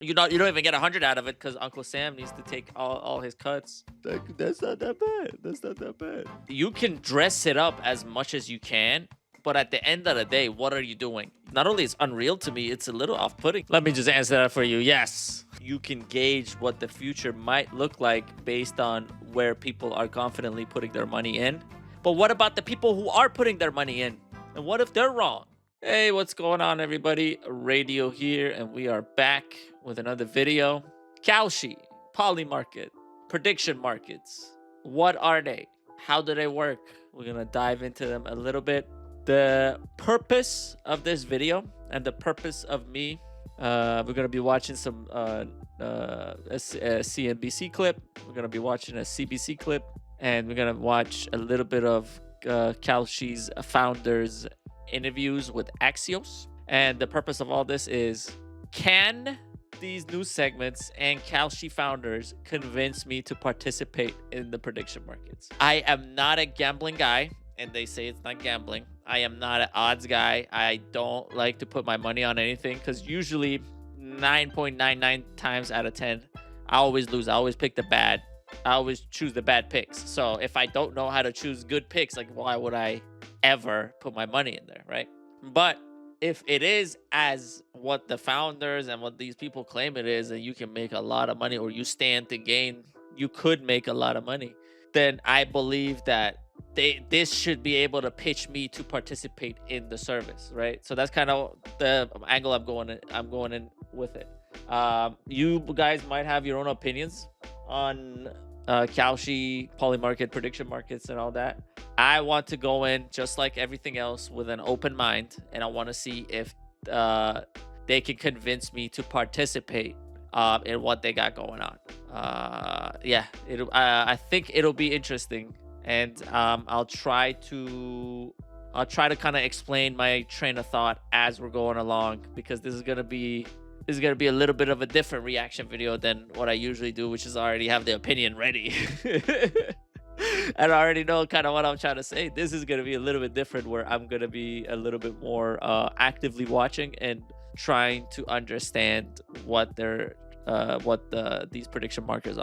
You don't even get 100 out of it because Uncle Sam needs to take all his cuts. That's not that bad. That's not that bad. You can dress it up as much as you can, but at the end of the day, what are you doing? Not only it's unreal to me, it's a little off-putting. Let me just answer that for you. Yes, you can gauge what the future might look like based on where people are confidently putting their money in. But what about the people who are putting their money in? And what if they're wrong? Hey, what's going on, everybody? Radio here, and we are back with another video. Kalshi, Polymarket, prediction markets. What are they? How do they work? We're gonna dive into them a little bit. The purpose of this video and the purpose of me, we're gonna be watching some a CNBC clip. We're gonna be watching a CBC clip, and we're gonna watch a little bit of Kalshi's founders' interviews with Axios. And the purpose of all this is, can these news segments and Kalshi founders convince me to participate in the prediction markets? I am not a gambling guy, and they say it's not gambling. I am not an odds guy. I don't like to put my money on anything because usually 9.99 times out of 10, I always lose. I always pick the bad. I always choose the bad picks. So if I don't know how to choose good picks, like, why would I ever put my money in there, right? But if it is as what the founders and what these people claim it is, and you can make a lot of money, or you stand to gain, you could make a lot of money, then I believe that this should be able to pitch me to participate in the service, right? So that's kind of the angle I'm going in with it. You guys might have your own opinions on Kalshi, Polymarket, prediction markets, and all that. I want to go in just like everything else with an open mind, and I want to see if they can convince me to participate in what they got going on. Yeah, I think it'll be interesting, and I'll try to kind of explain my train of thought as we're going along, because this is gonna be a little bit of a different reaction video than what I usually do, which is I already have the opinion ready. And I already know kind of what I'm trying to say. This is going to be a little bit different, where I'm going to be a little bit more actively watching and trying to understand what these prediction markets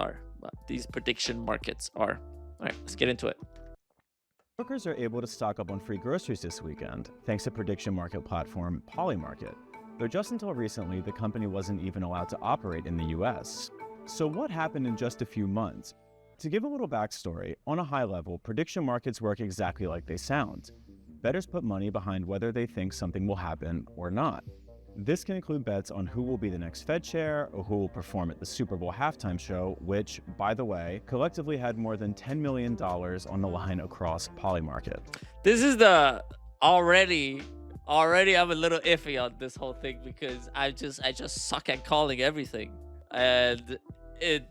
are. All right, let's get into it. Workers are able to stock up on free groceries this weekend, thanks to prediction market platform Polymarket. Though just until recently, the company wasn't even allowed to operate in the US. So what happened in just a few months? To give a little backstory, on a high level, prediction markets work exactly like they sound. Bettors put money behind whether they think something will happen or not. This can include bets on who will be the next Fed chair or who will perform at the Super Bowl halftime show, which, by the way, collectively had more than $10 million on the line across Polymarket. This is the already I'm a little iffy on this whole thing, because I just suck at calling everything, and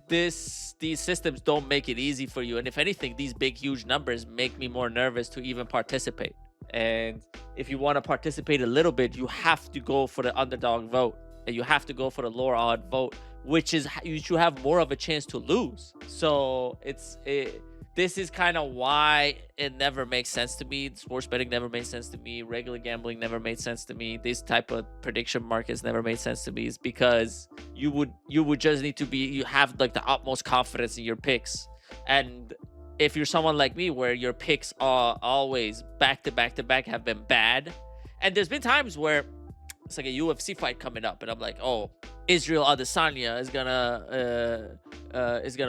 these systems don't make it easy for you. And if anything, these big huge numbers make me more nervous to even participate. And if you want to participate a little bit, you have to go for the underdog vote, and you have to go for the lower odd vote, which is you should have more of a chance to lose. So this is kind of why it never makes sense to me. Sports betting never made sense to me. Regular gambling never made sense to me. This type of prediction markets never made sense to me. Is because you would just need to you have like the utmost confidence in your picks. And if you're someone like me, where your picks are always back to back have been bad, and there's been times where it's like a UFC fight coming up, and I'm like, oh, Israel Adesanya is gonna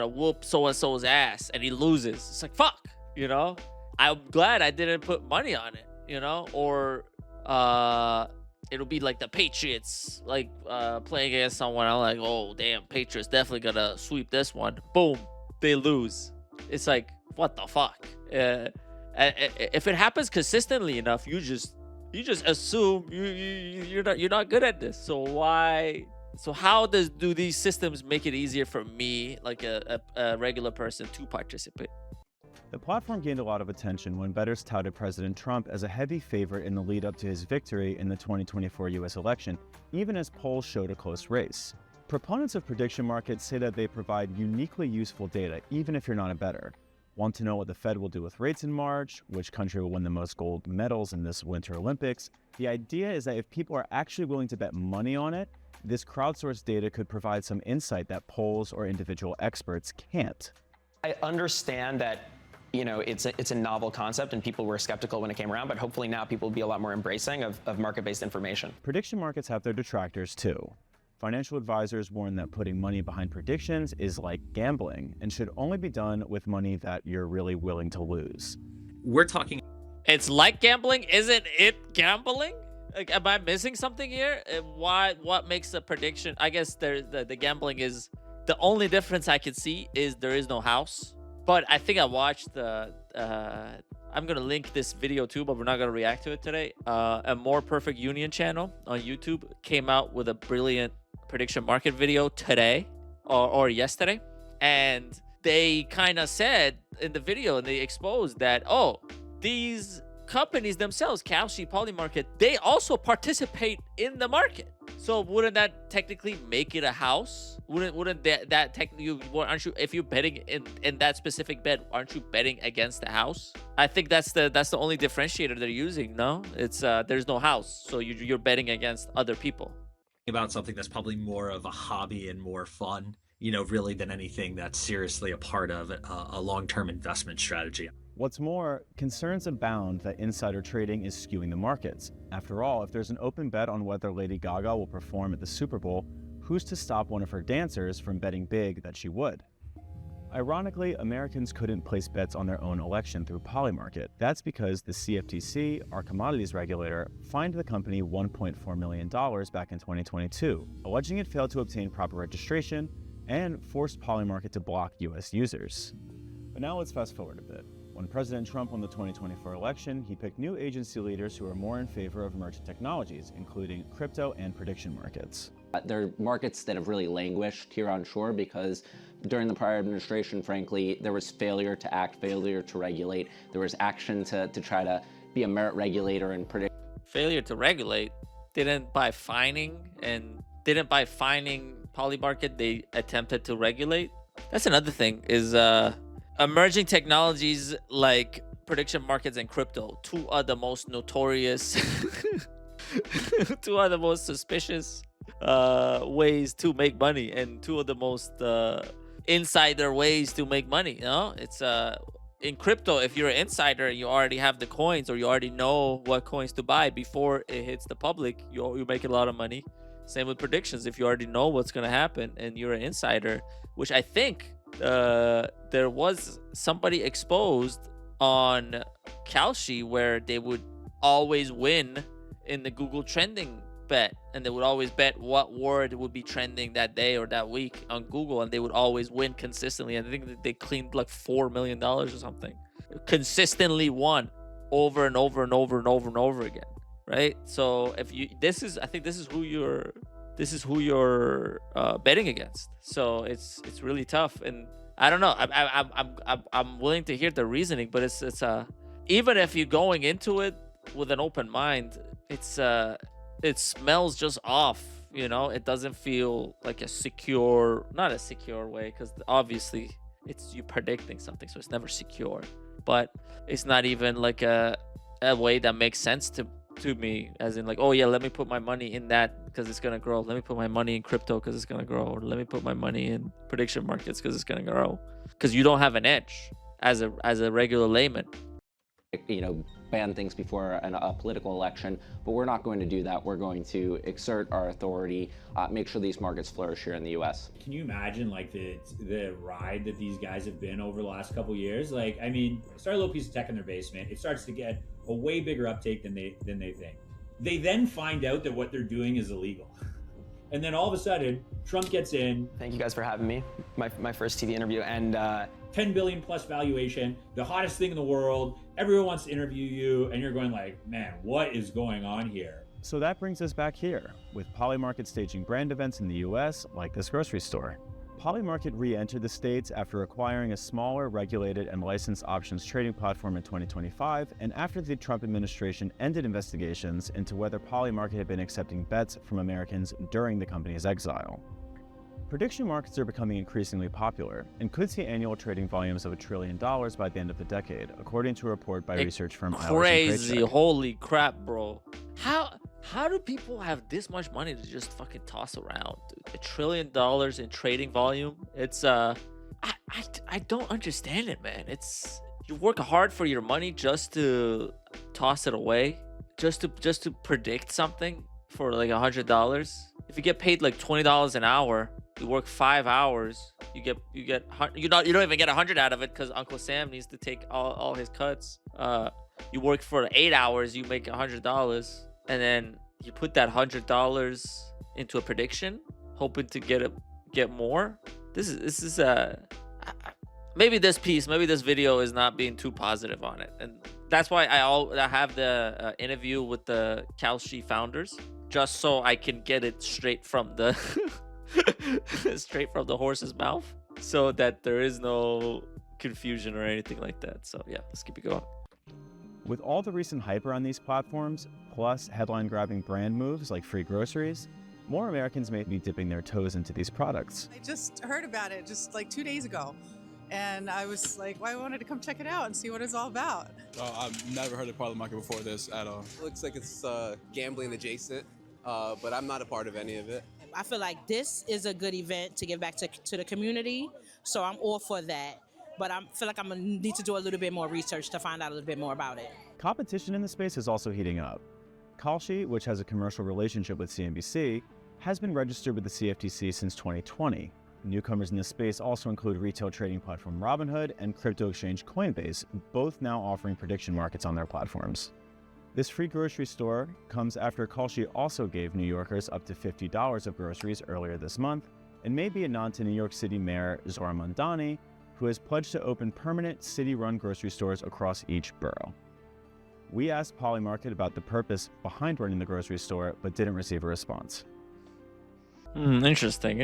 whoop so and so's ass, and he loses. It's like, fuck, you know. I'm glad I didn't put money on it, you know. Or it'll be like the Patriots, like playing against someone. I'm like, oh damn, Patriots definitely gonna sweep this one. Boom, they lose. It's like, what the fuck? If it happens consistently enough, you just assume you're not good at this. So why? So how do these systems make it easier for me, like a regular person, to participate? The platform gained a lot of attention when bettors touted President Trump as a heavy favorite in the lead up to his victory in the 2024 US election, even as polls showed a close race. Proponents of prediction markets say that they provide uniquely useful data, even if you're not a bettor. Want to know what the Fed will do with rates in March? Which country will win the most gold medals in this Winter Olympics? The idea is that if people are actually willing to bet money on it, This crowdsourced data could provide some insight that polls or individual experts can't. I understand that, it's a novel concept and people were skeptical when it came around, but hopefully now people will be a lot more embracing of market-based information. Prediction markets have their detractors too. Financial advisors warn that putting money behind predictions is like gambling and should only be done with money that you're really willing to lose. We're talking. It's like gambling. Isn't it gambling? Like, am I missing something here? What makes a prediction? I guess the gambling is the only difference I can see is there is no house. But I think I watched the. I'm gonna link this video too, but we're not gonna react to it today. A More Perfect Union channel on YouTube came out with a brilliant prediction market video today or yesterday, and they kind of said in the video, and they exposed that these companies themselves, Kalshi, Polymarket, they also participate in the market. So wouldn't that technically make it a house? Wouldn't that technically, aren't you, if you're betting in that specific bet, aren't you betting against the house? I think that's the only differentiator they're using. No, it's there's no house, so you're betting against other people. About something that's probably more of a hobby and more fun, really than anything that's seriously a part of a long-term investment strategy. What's more, concerns abound that insider trading is skewing the markets. After all, if there's an open bet on whether Lady Gaga will perform at the Super Bowl, who's to stop one of her dancers from betting big that she would? Ironically, Americans couldn't place bets on their own election through Polymarket. That's because the CFTC, our commodities regulator, fined the company $1.4 million back in 2022, alleging it failed to obtain proper registration and forced Polymarket to block US users. But now let's fast forward a bit. When President Trump won the 2024 election, he picked new agency leaders who are more in favor of emerging technologies, including crypto and prediction markets. There are markets that have really languished here on shore because during the prior administration, frankly, there was failure to act, failure to regulate. There was action to try to be a merit regulator and predict. Failure to regulate. Didn't by fining Polymarket, they attempted to regulate. That's another thing is emerging technologies like prediction markets and crypto, two are the most notorious, two are the most suspicious ways to make money, and two of the most insider ways to make money. It's in crypto, if you're an insider and you already have the coins or you already know what coins to buy before it hits the public, you make a lot of money. Same with predictions. If you already know what's going to happen and you're an insider, which I think there was somebody exposed on Kalshi where they would always win in the Google trending bet, and they would always bet what word would be trending that day or that week on Google, and they would always win consistently. And I think that they cleaned like $4 million or something. Consistently won over and over and over and over and over again, right? So if you, I think this is who you're betting against. So it's really tough, and I don't know. I'm willing to hear the reasoning, but it's even if you're going into it with an open mind, it smells just off. It doesn't feel like not a secure way, because obviously it's you predicting something, so it's never secure. But it's not even like a way that makes sense to me, as in like, oh yeah, let me put my money in that because it's gonna grow. Let me put my money in crypto because it's gonna grow. Or let me put my money in prediction markets because it's gonna grow. Because you don't have an edge as a regular layman. Ban things before a political election, but we're not going to do that. We're going to exert our authority, make sure these markets flourish here in the U.S. Can you imagine like the ride that these guys have been over the last couple of years? Like, I mean, start a little piece of tech in their basement. It starts to get a way bigger uptake than they think. They then find out that what they're doing is illegal. And then all of a sudden, Trump gets in. Thank you guys for having me. My first TV interview, and 10 billion plus valuation, the hottest thing in the world. Everyone wants to interview you, and you're going like, man, what is going on here? So that brings us back here, with Polymarket staging brand events in the US, like this grocery store. Polymarket re-entered the States after acquiring a smaller, regulated, and licensed options trading platform in 2025, and after the Trump administration ended investigations into whether Polymarket had been accepting bets from Americans during the company's exile. Prediction markets are becoming increasingly popular and could see annual trading volumes of $1 trillion by the end of the decade, according to a report by research firm Crazy, holy crap, bro! How How do people have this much money to just fucking toss around, dude? $1 trillion in trading volume. It's I don't understand it, man. It's you work hard for your money just to toss it away, just to predict something for like $100. If you get paid like $20 an hour, you work 5 hours, you don't even get 100 out of it because Uncle Sam needs to take all his cuts. You work for 8 hours, you make $100, and then you put that $100 into a prediction, hoping to get more. This is maybe this video is not being too positive on it, and that's why I have the interview with the Kalshi founders, just so I can get it straight from the straight from the horse's mouth, so that there is no confusion or anything like that. So yeah, let's keep it going. With all the recent hype around these platforms, plus headline-grabbing brand moves like free groceries, more Americans may be dipping their toes into these products. I just heard about it just like 2 days ago. And I was like, well, I wanted to come check it out and see what it's all about. I've never heard of Polymarket before this at all. Looks like it's gambling adjacent, but I'm not a part of any of it. I feel like this is a good event to give back to the community, so I'm all for that. But I feel like I'm going to need to do a little bit more research to find out a little bit more about it. Competition in the space is also heating up. Kalshi, which has a commercial relationship with CNBC, has been registered with the CFTC since 2020. Newcomers in this space also include retail trading platform Robinhood and crypto exchange Coinbase, both now offering prediction markets on their platforms. This free grocery store comes after Kalshi also gave New Yorkers up to $50 of groceries earlier this month, and may be a nod to New York City Mayor Zohran Mamdani, who has pledged to open permanent city-run grocery stores across each borough. We asked Polymarket about the purpose behind running the grocery store, but didn't receive a response. Interesting.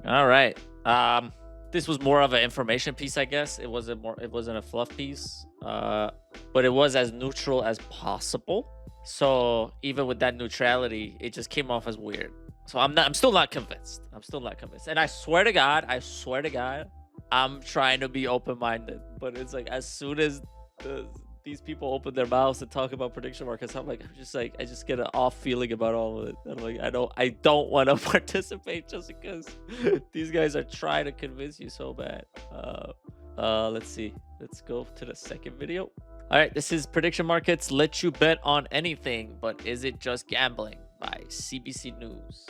All right. This was more of an information piece, I guess. It wasn't a fluff piece, but it was as neutral as possible. So even with that neutrality, it just came off as weird. So I'm still not convinced. And I swear to God, I'm trying to be open-minded. But it's like, as soon as these people open their mouths and talk about prediction markets, I just get an off feeling about all of it. I'm like, I don't want to participate just because these guys are trying to convince you so bad. Let's see. Let's go to the second video. All right, this is Prediction Markets Let You Bet on Anything, but Is It Just Gambling? By CBC News.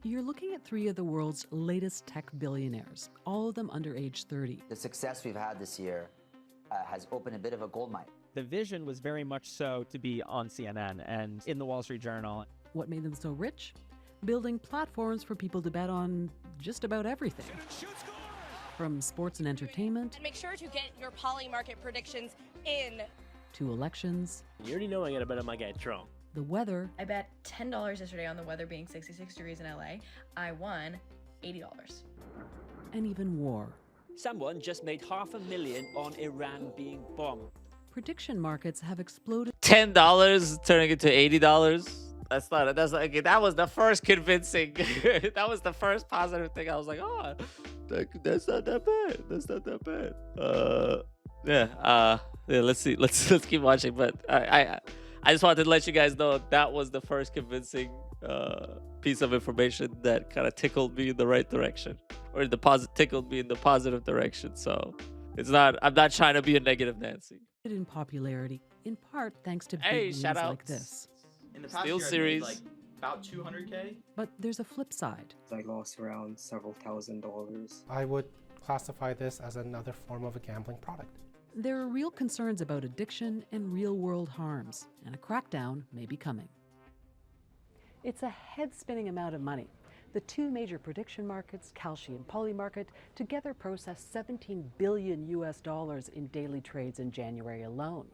You're looking at 3 of the world's latest tech billionaires, all of them under age 30. The success we've had this year has opened a bit of a goldmine. The vision was very much so to be on CNN and in the Wall Street Journal. What made them so rich? Building platforms for people to bet on just about everything. From sports and entertainment. And make sure to get your Polymarket predictions in. To elections. You already know I'm going to bet on my guy Trump. The weather. I bet $10 yesterday on the weather being 66 degrees in LA. I won $80. And even war. Someone just made $500,000 on Iran being bombed. Prediction markets have exploded. $10 turning into $80. That was the first convincing. That was the first positive thing. I was like, oh, that's not that bad. Yeah. Let's see. Let's keep watching. But I just wanted to let you guys know that was the first convincing piece of information that kind of tickled me in the right direction, or tickled me in the positive direction. So I'm not trying to be a negative Nancy. In popularity, in part thanks to big wins like this. In the past year, I made like about $200K. But there's a flip side. I lost around several $1,000s. I would classify this as another form of a gambling product. There are real concerns about addiction and real-world harms, and a crackdown may be coming. It's a head-spinning amount of money. The 2 major prediction markets, Kalshi and Polymarket, together processed $17 billion in daily trades in January alone.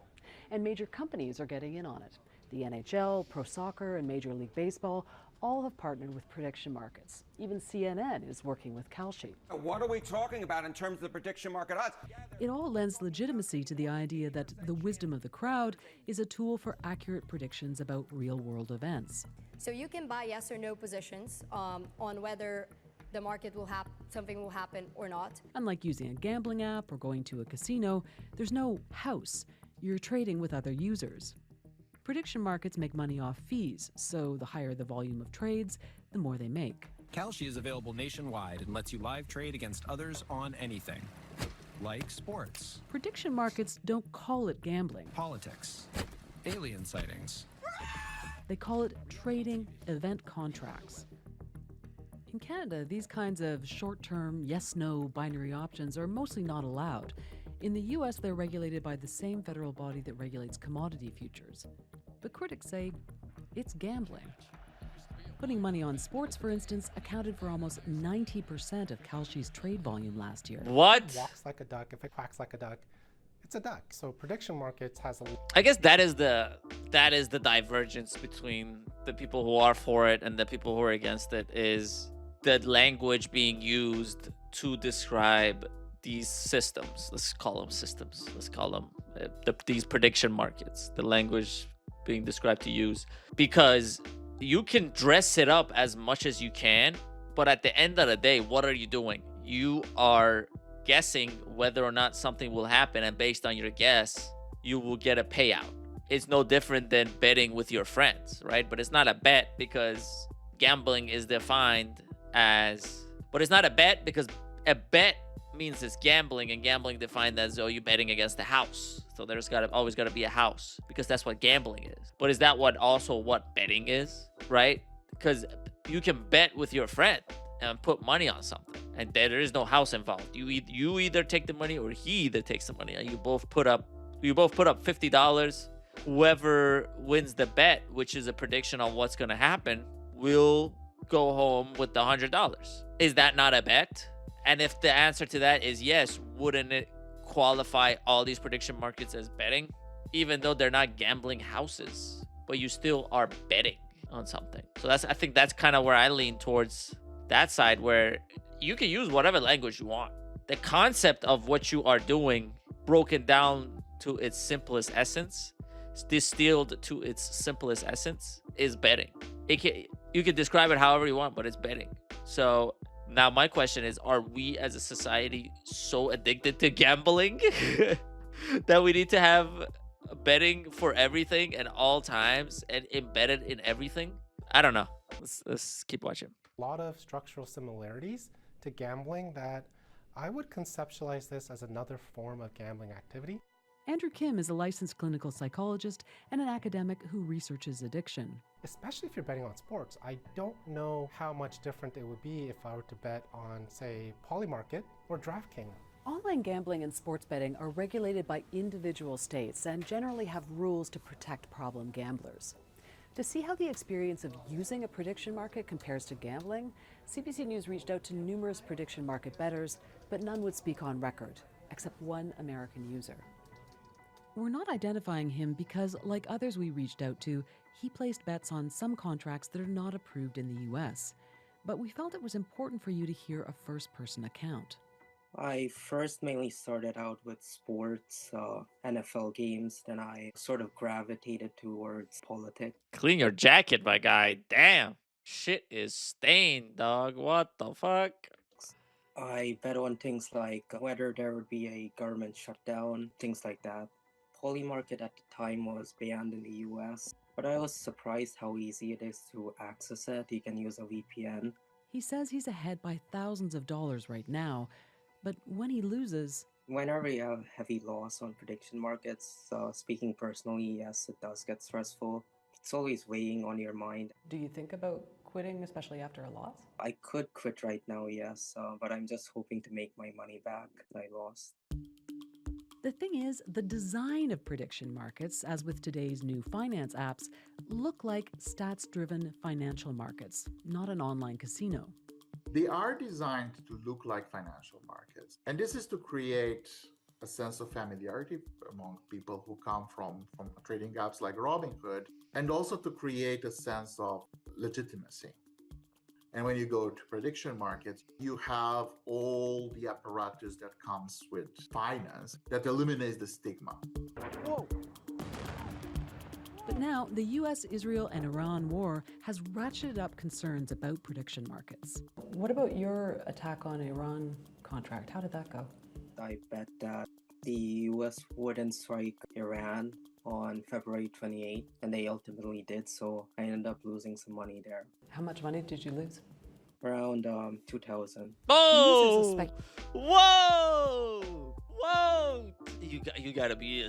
And major companies are getting in on it. The NHL, Pro Soccer, and Major League Baseball all have partnered with prediction markets. Even CNN is working with Kalshi. What are we talking about in terms of the prediction market odds? It all lends legitimacy to the idea that the wisdom of the crowd is a tool for accurate predictions about real-world events. So you can buy yes or no positions on whether the market something will happen or not. Unlike using a gambling app or going to a casino, there's no house. you're trading with other users. Prediction markets make money off fees, so the higher the volume of trades, the more they make. Kalshi is available nationwide and lets you live trade against others on anything, like sports, Prediction markets don't call it gambling. politics, alien sightings. They call it trading event contracts. In Canada, these kinds of short-term yes-no binary options are mostly not allowed. In the US, they're regulated by the same federal body that regulates commodity futures. But critics say it's gambling. Putting money on sports, for instance, accounted for almost 90% of Kalshi's trade volume last year. What? If it walks like a duck, if it quacks like a duck, it's a duck. So prediction markets has a... I guess that is the divergence between the people who are for it and the people who are against it, is the language being used to describe these systems. Let's call them systems. Let's call them these prediction markets. The language being described to use, because you can dress it up as much as you can, but at the end of the day, what are you doing? You are guessing whether or not something will happen, and based on your guess, you will get a payout. It's no different than betting with your friends, right? But it's not a bet because gambling is defined as... But it's not a bet because a bet means it's gambling, and gambling defined as, oh, you're betting against the house. So there's always got to be a house, because that's what gambling is. But is that what betting is, right? Because you can bet with your friend and put money on something, and there is no house involved. You either take the money or he either takes the money, and you both put up $50. Whoever wins the bet, which is a prediction on what's going to happen, will go home with the $100. Is that not a bet? And if the answer to that is yes, wouldn't it qualify all these prediction markets as betting? Even though they're not gambling houses, but you still are betting on something. So I think that's kind of where I lean towards that side, where you can use whatever language you want. The concept of what you are doing, broken down to its simplest essence, distilled to its simplest essence, is betting. You can describe it however you want, but it's betting. So now my question is, are we as a society so addicted to gambling that we need to have betting for everything at all times and embedded in everything? I don't know. Let's keep watching. A lot of structural similarities to gambling that I would conceptualize this as another form of gambling activity. Andrew Kim is a licensed clinical psychologist and an academic who researches addiction. Especially if you're betting on sports, I don't know how much different it would be if I were to bet on, say, Polymarket or DraftKings. Online gambling and sports betting are regulated by individual states and generally have rules to protect problem gamblers. To see how the experience of using a prediction market compares to gambling, CBC News reached out to numerous prediction market bettors, but none would speak on record, except one American user. We're not identifying him because, like others we reached out to, he placed bets on some contracts that are not approved in the US. But we felt it was important for you to hear a first-person account. I first mainly started out with sports, NFL games, then I sort of gravitated towards politics. Clean your jacket, my guy. Damn. Shit is stained, dog. What the fuck? I bet on things like whether there would be a government shutdown, things like that. Polymarket at the time was banned in the US, but I was surprised how easy it is to access it. You can use a VPN. He says he's ahead by thousands of dollars right now, but when he loses... Whenever you have heavy loss on prediction markets, speaking personally, yes, it does get stressful. It's always weighing on your mind. Do you think about quitting, especially after a loss? I could quit right now, yes, but I'm just hoping to make my money back that I lost. The thing is, the design of prediction markets, as with today's new finance apps, look like stats-driven financial markets, not an online casino. They are designed to look like financial markets. And this is to create a sense of familiarity among people who come from trading apps like Robinhood, and also to create a sense of legitimacy. And when you go to prediction markets, you have all the apparatus that comes with finance that eliminates the stigma. Whoa. But now, the US, Israel, and Iran war has ratcheted up concerns about prediction markets. What about your attack on Iran contract? How did that go? I bet that The US wouldn't strike Iran on February 28th, and they ultimately did, so I ended up losing some money there. How much money did you lose? Around 2,000. Oh! Whoa! Whoa! You gotta be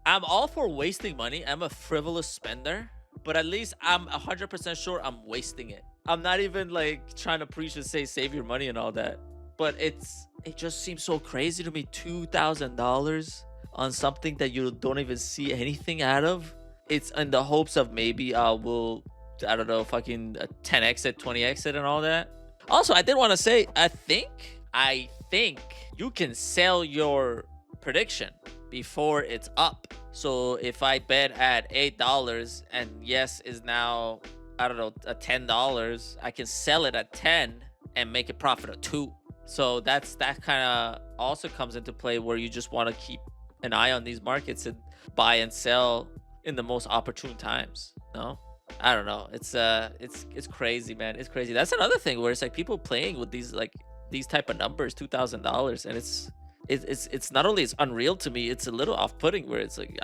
I'm all for wasting money. I'm a frivolous spender, but at least I'm 100% sure I'm wasting it. I'm not even like trying to preach and say save your money and all that, but it just seems so crazy to me. $2,000 on something that you don't even see anything out of. It's in the hopes of maybe I don't know, fucking 10x it, 20x it, and all that. Also, I did want to say, I think you can sell your prediction before it's up. So if I bet at $8 and yes is now, I don't know, at $10, I can sell it at 10 and make a profit of 2. So that kind of also comes into play, where you just want to keep an eye on these markets and buy and sell in the most opportune times. No, I don't know. It's crazy, man. It's crazy. That's another thing where it's like people playing with these type of numbers, $2,000, and it's not only it's unreal to me, it's a little off-putting, where it's like,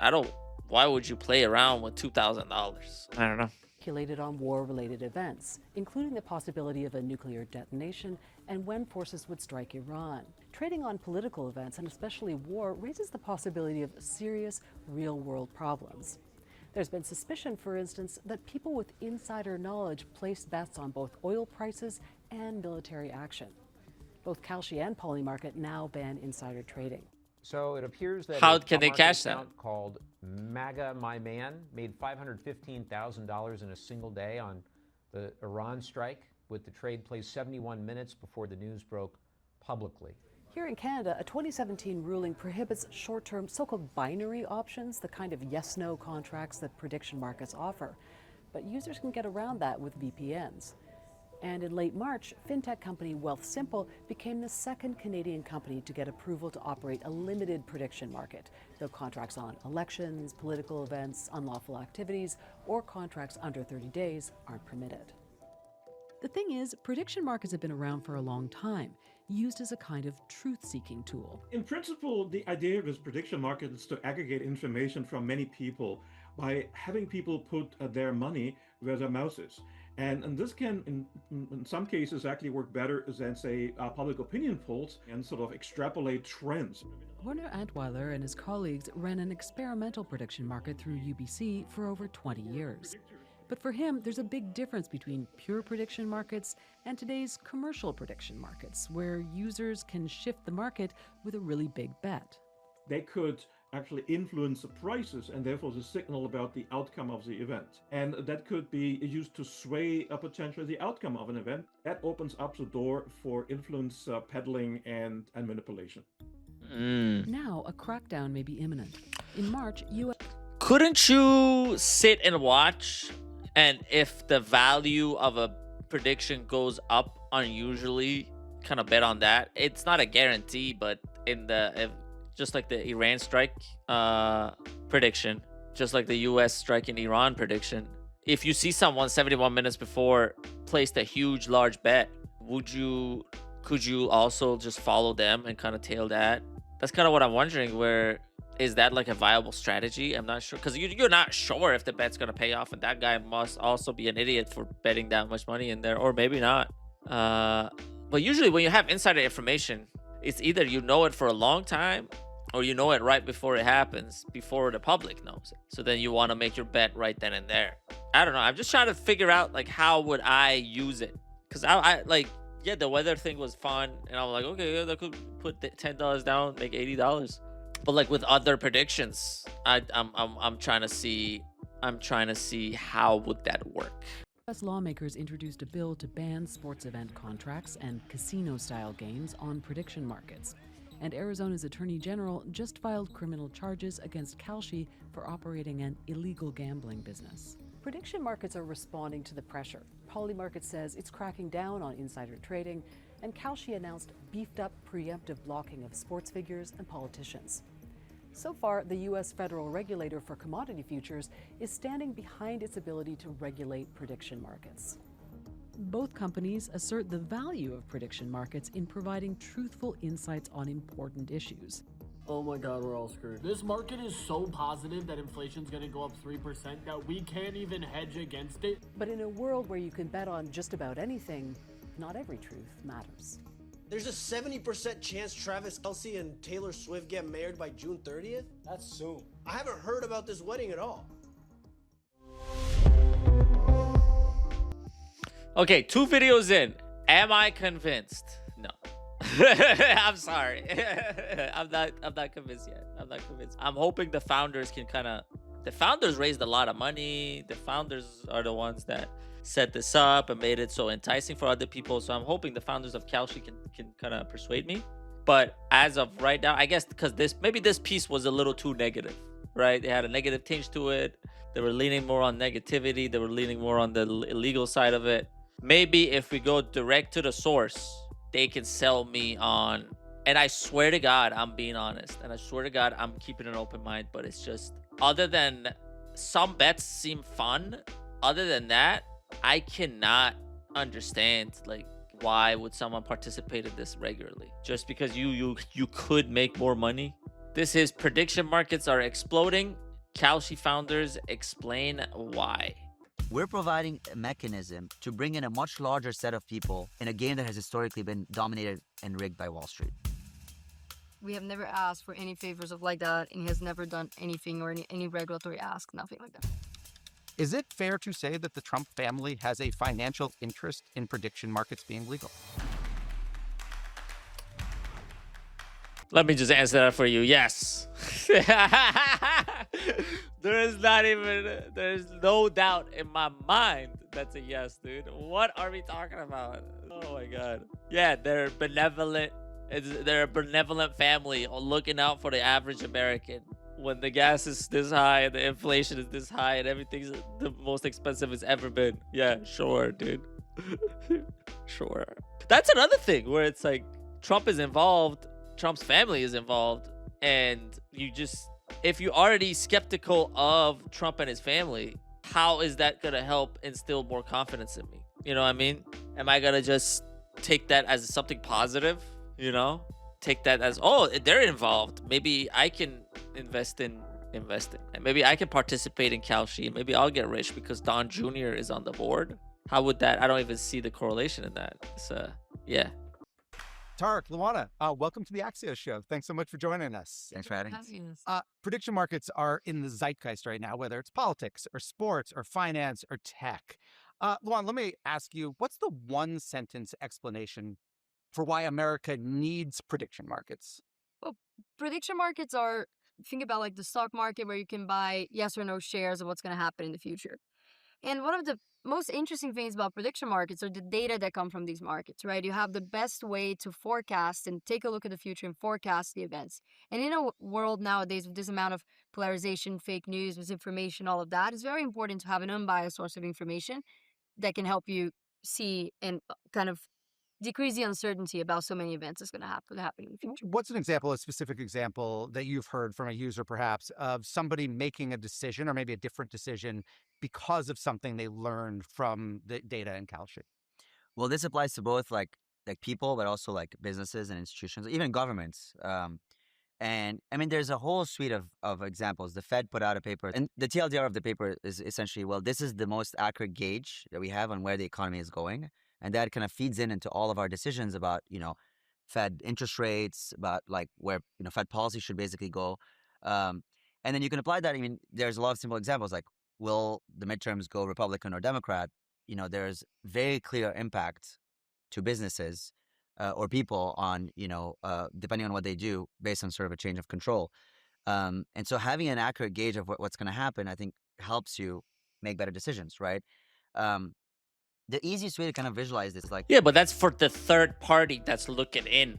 why would you play around with $2,000? I don't know. Calculated on war-related events, including the possibility of a nuclear detonation and when forces would strike Iran. Trading on political events, and especially war, raises the possibility of serious, real-world problems. There's been suspicion, for instance, that people with insider knowledge placed bets on both oil prices and military action. Both Kalshi and Polymarket now ban insider trading. So it appears that how can they cash that? Account called MAGA My Man made $515,000 in a single day on the Iran strike, with the trade placed 71 minutes before the news broke publicly. Here in Canada, a 2017 ruling prohibits short-term so-called binary options, the kind of yes-no contracts that prediction markets offer. But users can get around that with VPNs. And in late March, fintech company Wealthsimple became the second Canadian company to get approval to operate a limited prediction market, though contracts on elections, political events, unlawful activities, or contracts under 30 days aren't permitted. The thing is, prediction markets have been around for a long time, used as a kind of truth-seeking tool. In principle, the idea of this prediction market is to aggregate information from many people by having people put their money where their mouth is. And this can, in some cases, actually work better than, say, public opinion polls, and sort of extrapolate trends. Werner Antweiler and his colleagues ran an experimental prediction market through UBC for over 20 years. But for him, there's a big difference between pure prediction markets and today's commercial prediction markets, where users can shift the market with a really big bet. They could actually influence the prices and therefore the signal about the outcome of the event. And that could be used to sway potentially the outcome of an event. That opens up the door for influence peddling and manipulation. Now, a crackdown may be imminent. In March, Couldn't you sit and watch, and if the value of a prediction goes up unusually, kind of bet on that? It's not a guarantee, but just like the Iran strike prediction, just like the US strike in Iran prediction, if you see someone 71 minutes before placed a huge, large bet, could you also just follow them and kind of tail that? That's kind of what I'm wondering, where is that like a viable strategy? I'm not sure, because you're not sure if the bet's going to pay off, and that guy must also be an idiot for betting that much money in there, or maybe not. But usually when you have insider information, it's either you know it for a long time, or you know it right before it happens, before the public knows it. So then you want to make your bet right then and there. I don't know. I'm just trying to figure out, like, how would I use it? Because I like, yeah, the weather thing was fun, and I'm like, okay, yeah, I could put $10 down, make $80. But like with other predictions, I'm trying to see how would that work. U.S. lawmakers introduced a bill to ban sports event contracts and casino-style games on prediction markets. And Arizona's Attorney General just filed criminal charges against Kalshi for operating an illegal gambling business. Prediction markets are responding to the pressure. Polymarket says it's cracking down on insider trading, and Kalshi announced beefed-up preemptive blocking of sports figures and politicians. So far, the U.S. federal regulator for commodity futures is standing behind its ability to regulate prediction markets. Both companies assert the value of prediction markets in providing truthful insights on important issues. Oh my god, we're all screwed. This market is so positive that inflation's gonna go up 3% that we can't even hedge against it. But in a world where you can bet on just about anything, not every truth matters. There's a 70% chance Travis Kelce and Taylor Swift get married by June 30th? That's soon. I haven't heard about this wedding at all. Okay, 2 videos in. Am I convinced? No. I'm sorry. I'm not convinced yet. I'm not convinced. I'm hoping the founders can the founders raised a lot of money. The founders are the ones that set this up and made it so enticing for other people. So I'm hoping the founders of Kalshi can kind of persuade me. But as of right now, I guess because maybe this piece was a little too negative, right? They had a negative tinge to it. They were leaning more on negativity. They were leaning more on the illegal side of it. Maybe if we go direct to the source, they can sell me on, and I swear to God, I'm being honest, and I swear to God, I'm keeping an open mind, but it's just, other than some bets seem fun, other than that, I cannot understand, like, why would someone participate in this regularly? Just because you could make more money? This is prediction markets are exploding. Kalshi founders explain why. We're providing a mechanism to bring in a much larger set of people in a game that has historically been dominated and rigged by Wall Street. We have never asked for any favors of like that, and he has never done anything or any regulatory ask, nothing like that. Is it fair to say that the Trump family has a financial interest in prediction markets being legal? Let me just answer that for you. Yes. There's no doubt in my mind that's a yes, dude. What are we talking about? Oh my God. Yeah, they're benevolent. They're a benevolent family looking out for the average American. When the gas is this high and the inflation is this high and everything's the most expensive it's ever been. Yeah, sure, dude. Sure. That's another thing where it's like Trump is involved. Trump's family is involved, and if you're already skeptical of Trump and his family, how is that gonna help instill more confidence in me? You know what I mean? Am I gonna just take that as something positive? You know, take that as, oh, they're involved. Maybe I can invest in investing, and maybe I can participate in Kalshi. Maybe I'll get rich because Don Jr. is on the board. How would that? I don't even see the correlation in that. It's yeah. Tarek, Luana, welcome to the Axios Show. Thanks so much for joining us. Thanks for having us. Prediction markets are in the zeitgeist right now, whether it's politics or sports or finance or tech. Luana, let me ask you, what's the one sentence explanation for why America needs prediction markets? Well, prediction markets are, think about like the stock market where you can buy yes or no shares of what's going to happen in the future. And one of the most interesting things about prediction markets are the data that come from these markets, right? You have the best way to forecast and take a look at the future and forecast the events. And in a world nowadays with this amount of polarization, fake news, misinformation, all of that, it's very important to have an unbiased source of information that can help you see and kind of decrease the uncertainty about so many events that's going to happen in the future. What's an example, a specific example that you've heard from a user perhaps of somebody making a decision or maybe a different decision because of something they learned from the data in Kalshi? Well, this applies to both like people, but also like businesses and institutions, even governments. And I mean, there's a whole suite of examples. The Fed put out a paper, and the TLDR of the paper is essentially, well, this is the most accurate gauge that we have on where the economy is going. And that kind of feeds into all of our decisions about, Fed interest rates, about like where, Fed policy should basically go. And then you can apply that. I mean, there's a lot of simple examples like, will the midterms go Republican or Democrat? There's very clear impact to businesses or people on, depending on what they do based on sort of a change of control. And so having an accurate gauge of what's going to happen, I think helps you make better decisions, right? The easiest way to kind of visualize this, like... Yeah, but that's for the third party that's looking in.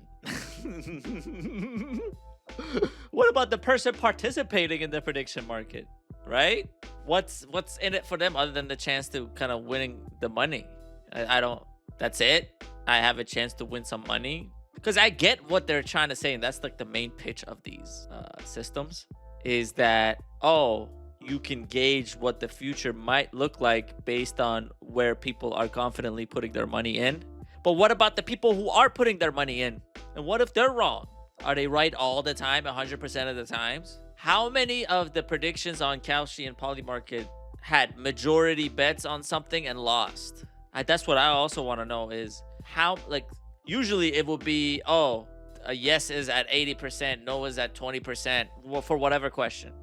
What about the person participating in the prediction market, right? What's in it for them other than the chance to kind of winning the money? I don't... That's it? I have a chance to win some money? Because I get what they're trying to say, and that's like the main pitch of these systems, is that, oh, you can gauge what the future might look like based on where people are confidently putting their money in. But what about the people who are putting their money in? And what if they're wrong? Are they right all the time, 100% of the times? How many of the predictions on Kalshi and Polymarket had majority bets on something and lost? That's what I also want to know is how, like, usually it will be, oh, a yes is at 80%, no is at 20%, well, for whatever question.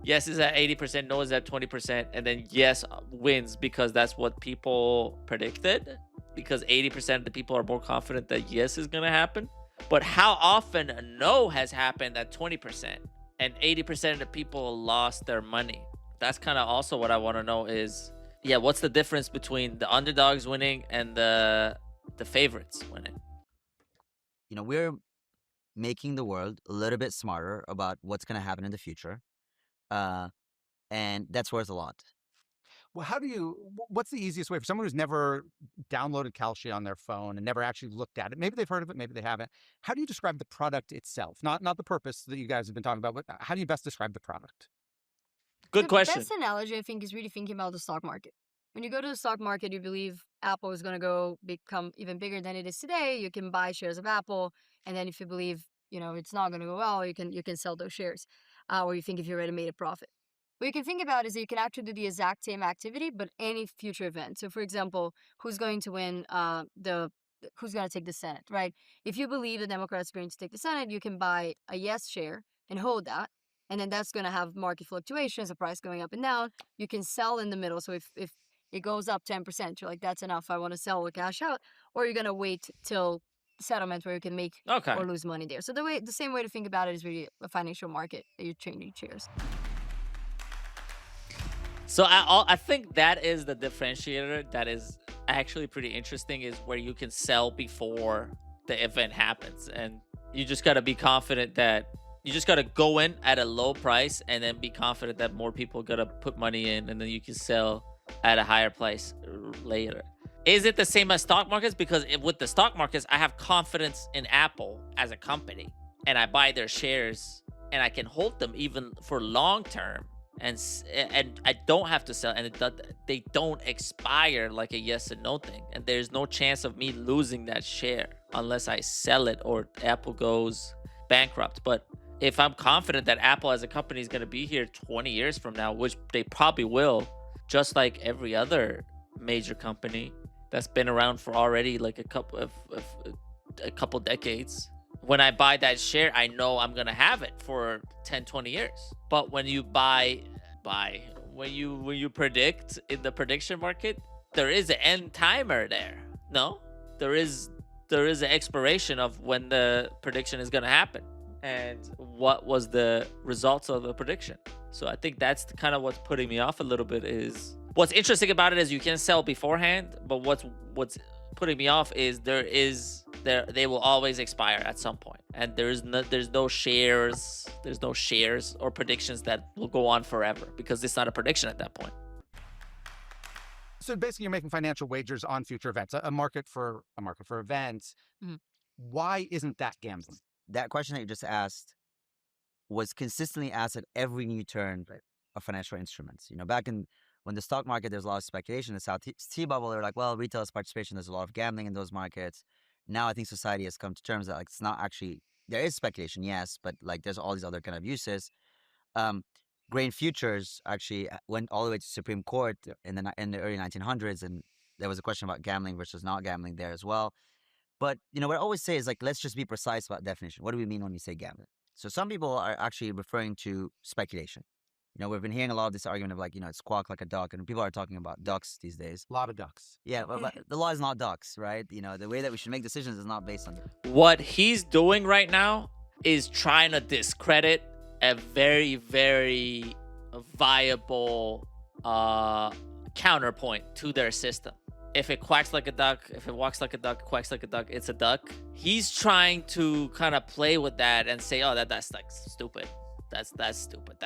Yes is at 80%, no is at 20%, and then yes wins because that's what people predicted, because 80% of the people are more confident that yes is going to happen. But how often a no has happened at 20% and 80% of the people lost their money? That's kind of also what I want to know is, yeah, what's the difference between the underdogs winning and the favorites winning? You know, we're making the world a little bit smarter about what's going to happen in the future. And that's worth a lot. Well, what's the easiest way for someone who's never downloaded Kalshi on their phone and never actually looked at it? Maybe they've heard of it, maybe they haven't. How do you describe the product itself? Not the purpose that you guys have been talking about, but how do you best describe the product? Good question. The best analogy, I think, is really thinking about the stock market. When you go to the stock market, you believe Apple is going to become even bigger than it is today. You can buy shares of Apple, and then if you believe, it's not going to go well, you can sell those shares, or you think if you already made a profit. What you can think about is that you can actually do the exact same activity, but any future event. So, for example, who's going to win who's going to take the Senate, right? If you believe the Democrats are going to take the Senate, you can buy a yes share and hold that. And then that's going to have market fluctuations, the price going up and down. You can sell in the middle. So if it goes up 10%, you're like, that's enough. I want to sell or cash out. Or you're going to wait till settlement where you can make or lose money there. So the same way to think about it is really a financial market that you're trading shares. So I think that is the differentiator that is actually pretty interesting, is where you can sell before the event happens. And you just got to be confident that you just got to go in at a low price and then be confident that more people got to put money in, and then you can sell at a higher price later. Is it the same as stock markets? Because with the stock markets, I have confidence in Apple as a company, and I buy their shares and I can hold them even for long term. And I don't have to sell, and they don't expire like a yes and no thing. And there's no chance of me losing that share unless I sell it or Apple goes bankrupt. But if I'm confident that Apple as a company is going to be here 20 years from now, which they probably will, just like every other major company that's been around for already like a couple decades, when I buy that share, I know I'm going to have it for 10, 20 years. But when you when you predict in the prediction market, there is an end timer there. No, there is an expiration of when the prediction is going to happen and what was the results of the prediction. So I think that's kind of what's putting me off a little bit. Is what's interesting about it is you can sell beforehand, but what's putting me off is they will always expire at some point, and there's no shares or predictions that will go on forever, because it's not a prediction at that point. So basically, you're making financial wagers on future events, a market for events. Mm-hmm. Why isn't that gambling? That question that you just asked was consistently asked at every new turn of financial instruments. Back when the stock market, there's a lot of speculation. The South Sea bubble, they're like, well, retail participation, there's a lot of gambling in those markets. Now I think society has come to terms that it's not actually, there is speculation, yes, but there's all these other kind of uses. Grain futures actually went all the way to Supreme Court in the early 1900s, and there was a question about gambling versus not gambling there as well. But what I always say is let's just be precise about definition. What do we mean when we say gambling? So some people are actually referring to speculation. We've been hearing a lot of this argument of it's squawk like a duck, and people are talking about ducks these days. A lot of ducks. Yeah, but the law is not ducks, right? The way that we should make decisions is not based on it. What he's doing right now is trying to discredit a very, very viable counterpoint to their system. If it quacks like a duck, if it walks like a duck, quacks like a duck, it's a duck. He's trying to kind of play with that and say, oh, that's stupid. That's stupid.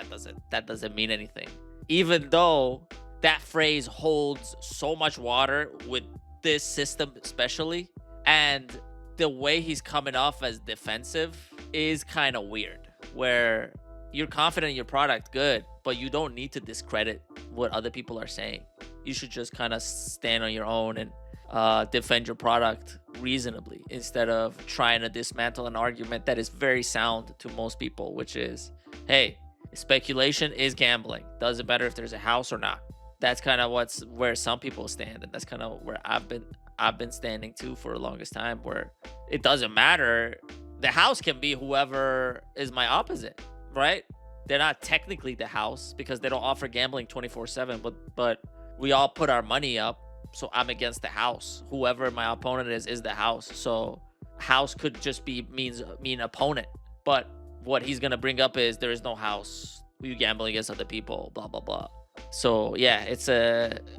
That doesn't mean anything. Even though that phrase holds so much water with this system especially, and the way he's coming off as defensive is kind of weird, where you're confident in your product, good, but you don't need to discredit what other people are saying. You should just kind of stand on your own and defend your product reasonably instead of trying to dismantle an argument that is very sound to most people, which is, hey, speculation is gambling. Doesn't matter if there's a house or not. That's kind of where some people stand, and that's kind of where I've been standing too for the longest time, where it doesn't matter. The house can be whoever is my opposite, right? They're not technically the house because they don't offer gambling 24/7, but we all put our money up, so I'm against the house. Whoever my opponent is the house. So house could just mean opponent, but what he's gonna bring up is there is no house. You gamble against other people, blah blah blah. So yeah, it's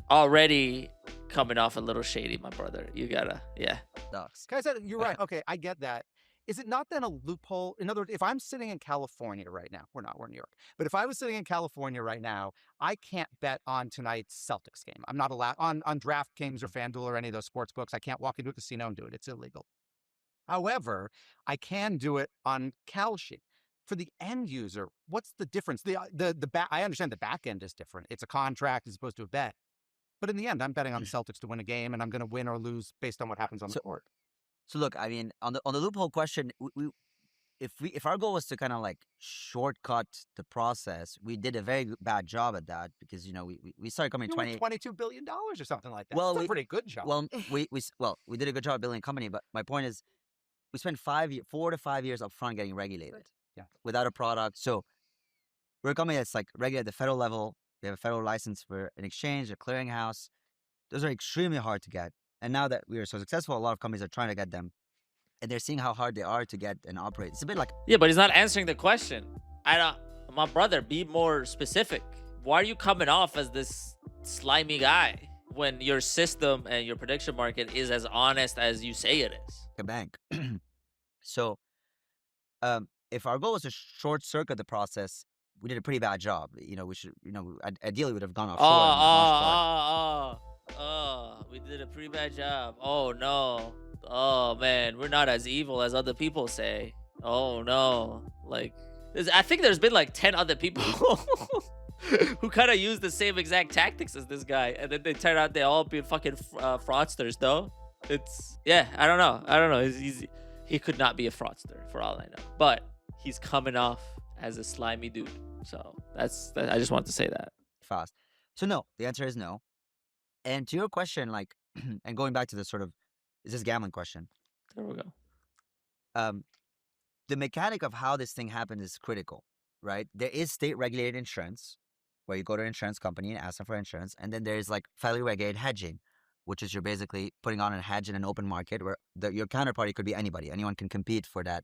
already coming off a little shady, my brother. You gotta, yeah. Guys, you're right. Okay, I get that. Is it not then a loophole? In other words, if I'm sitting in California right now, we're in New York, but if I was sitting in California right now, I can't bet on tonight's Celtics game. I'm not allowed on DraftKings or FanDuel or any of those sports books. I can't walk into a casino and do it. It's illegal. However, I can do it on Kalshi. For the end user, what's the difference? I understand the back end is different. It's a contract as opposed to a bet. But in the end, I'm betting on the Celtics to win a game, and I'm going to win or lose based on what happens on the court. So look, I mean, on the loophole question, if our goal was to kind of like shortcut the process, we did a very bad job at that because we started coming $22 billion or something like that. Well, that's a pretty good job. Well, we did a good job building a company, but my point is, we spent 4 to 5 years up front getting regulated. Yeah. Without a product, so we're a company that's like regulated at the federal level. We have a federal license for an exchange, a clearinghouse. Those are extremely hard to get. And now that we are so successful, a lot of companies are trying to get them. And they're seeing how hard they are to get and operate. It's a bit like... Yeah, but he's not answering the question. My brother, be more specific. Why are you coming off as this slimy guy when your system and your prediction market is as honest as you say it is? A bank. So, if our goal was to short circuit the process, we did a pretty bad job. We should, ideally would have gone offshore. We did a pretty bad job. Oh no. Oh man, we're not as evil as other people say. Oh no. Like, I think there's been like 10 other people who kind of use the same exact tactics as this guy, and then they turn out they all be fucking fraudsters, though. I don't know. He could not be a fraudster for all I know, but he's coming off as a slimy dude. So I just want to say that fast. So no, the answer is no. And to your question, like, and going back to the sort of, is this gambling question? There we go. The mechanic of how this thing happens is critical, right? There is state-regulated insurance, where you go to an insurance company and ask them for insurance. And then there's like federally regulated hedging, which is you're basically putting on a hedge in an open market where your counterparty could be anybody. Anyone can compete for that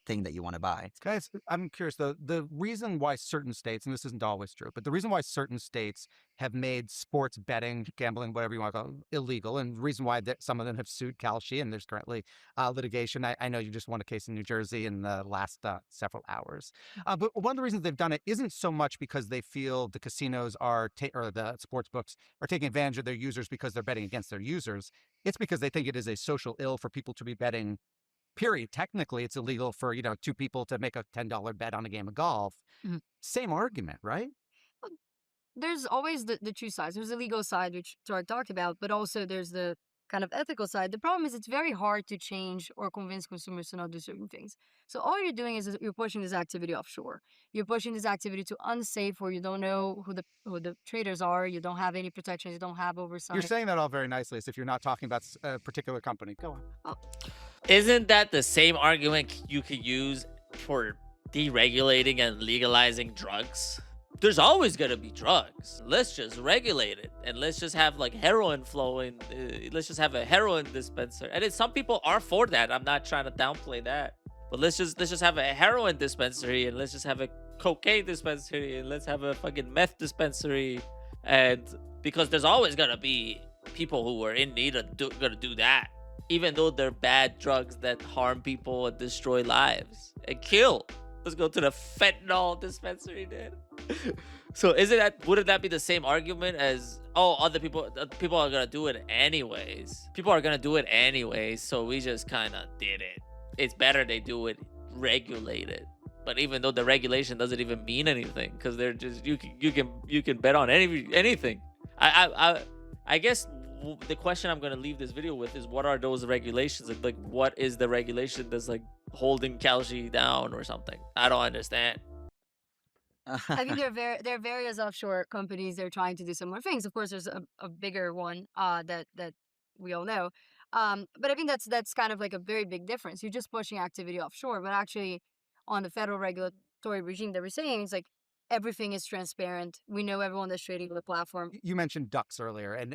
thing that you want to buy. Guys, I'm curious though, the reason why certain states, and this isn't always true, but the reason why certain states have made sports betting, gambling, whatever you want to call it, illegal, and the reason why some of them have sued Kalshi, and there's currently litigation. I know you just won a case in New Jersey in the last several hours. But one of the reasons they've done it isn't so much because they feel the casinos or the sports books are taking advantage of their users because they're betting against their users. It's because they think it is a social ill for people to be betting. Period. Technically, it's illegal for, two people to make a $10 bet on a game of golf. Mm-hmm. Same argument, right? There's always the two sides. There's the legal side, which Tarek talked about, but also there's the kind of ethical side. The problem is it's very hard to change or convince consumers to not do certain things. So all you're doing is you're pushing this activity offshore. You're pushing this activity to unsafe where you don't know who the traders are. You don't have any protections. You don't have oversight. You're saying that all very nicely as if you're not talking about a particular company. Go on. Oh. Isn't that the same argument you could use for deregulating and legalizing drugs? There's always going to be drugs. Let's just regulate it. And let's just have like heroin flowing. Let's just have a heroin dispenser. And some people are for that. I'm not trying to downplay that. But let's just have a heroin dispensary, and let's just have a cocaine dispensary, and let's have a fucking meth dispensary. And because there's always going to be people who are in need of going to do that. Even though they're bad drugs that harm people and destroy lives and kill. Let's go to the fentanyl dispensary, dude. So wouldn't that be the same argument as, other people are gonna do it anyways. People are gonna do it anyways, so we just kind of did it. It's better they do it regulated. But even though the regulation doesn't even mean anything, because they're just you can bet on anything. I guess the question I'm gonna leave this video with is, what are those regulations? Like, what is the regulation that's like holding Kalshi down or something? I don't understand. I think there are various offshore companies that are trying to do similar things. Of course, there's a bigger one that we all know. But I think that's kind of like a very big difference. You're just pushing activity offshore, but actually on the federal regulatory regime that we're saying, it's like everything is transparent. We know everyone that's trading on the platform. You mentioned ducks earlier, and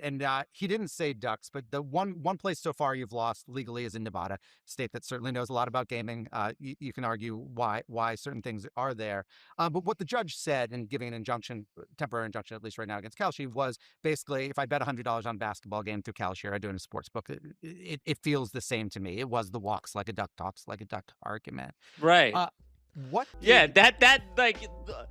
he didn't say ducks, but the one place so far you've lost legally is in Nevada, a state that certainly knows a lot about gaming. You can argue why certain things are there, but what the judge said in giving an injunction, temporary injunction at least right now against Kalshi, was basically, if I bet $100 on a basketball game through Kalshi or I do it in a sports book, it feels the same to me. It was the walks like a duck, talks like a duck argument. Right. What? Yeah, that like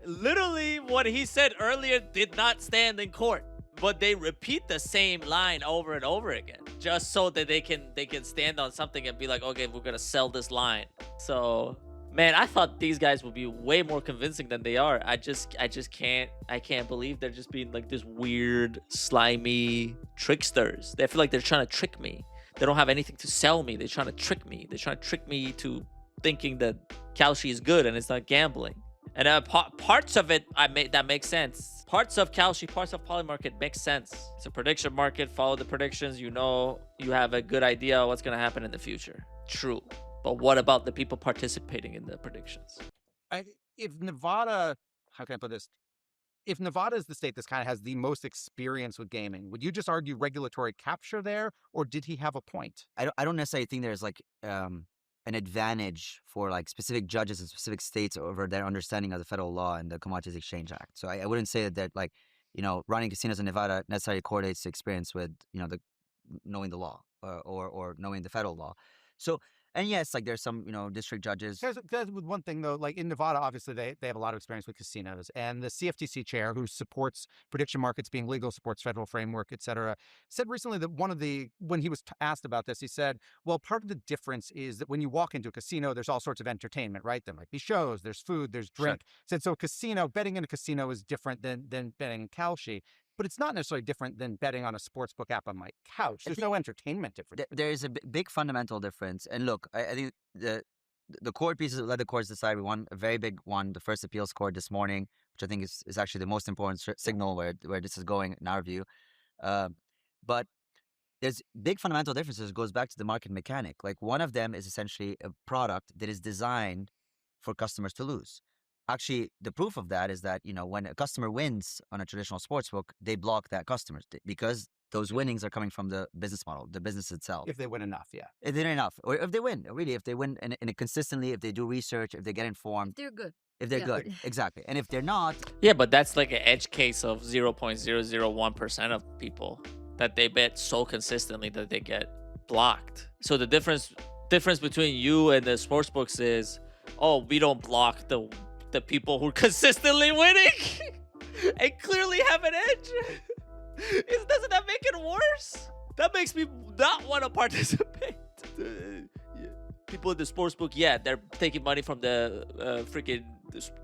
literally what he said earlier did not stand in court, but they repeat the same line over and over again just so that they can stand on something and be like, okay, we're gonna sell this line. So, man, I thought these guys would be way more convincing than they are. I can't believe they're just being like this weird, slimy tricksters. They feel like they're trying to trick me. They don't have anything to sell me. They're trying to trick me. They're trying to trick me to thinking that Kalshi is good and it's not gambling. And parts of it that makes sense. Parts of Kalshi, parts of Polymarket makes sense. It's a prediction market. Follow the predictions. You know, you have a good idea of what's going to happen in the future. True. But what about the people participating in the predictions? If Nevada, how can I put this? If Nevada is the state that kind of has the most experience with gaming, would you just argue regulatory capture there, or did he have a point? I don't necessarily think there's like an advantage for like specific judges in specific states over their understanding of the federal law and the Commodities Exchange Act. So I wouldn't say that like, you know, running casinos in Nevada necessarily correlates to experience with, you know, knowing the law or knowing the federal law. So, and yes, like there's some, you know, district judges. There's with one thing though, like in Nevada, obviously they have a lot of experience with casinos, and the CFTC chair, who supports prediction markets being legal, supports federal framework, et cetera, said recently that when he was asked about this, he said, well, part of the difference is that when you walk into a casino, there's all sorts of entertainment, right? There might be shows, there's food, there's drink. Said so betting in a casino is different than betting in Kalshi. But it's not necessarily different than betting on a sportsbook app on my couch. There's no entertainment difference. There is a big fundamental difference. And look, I think the court pieces let the courts decide. We won a very big one, the first appeals court this morning, which I think is actually the most important signal where this is going in our view. But there's big fundamental differences. It goes back to the market mechanic. Like one of them is essentially a product that is designed for customers to lose. Actually, the proof of that is that, you know, when a customer wins on a traditional sportsbook, they block that customer because those winnings are coming from the business model, the business itself. If they win enough, yeah. If they win enough, or if they win, really, if they win and consistently, if they do research, if they get informed. They're good. If they're good, exactly. And if they're not. Yeah, but that's like an edge case of 0.001% of people that they bet so consistently that they get blocked. So the difference between you and the sportsbooks is, oh, we don't block the people who are consistently winning and clearly have an edge. Doesn't that make it worse? That makes me not want to participate. People in the sportsbook, yeah, they're taking money from the freaking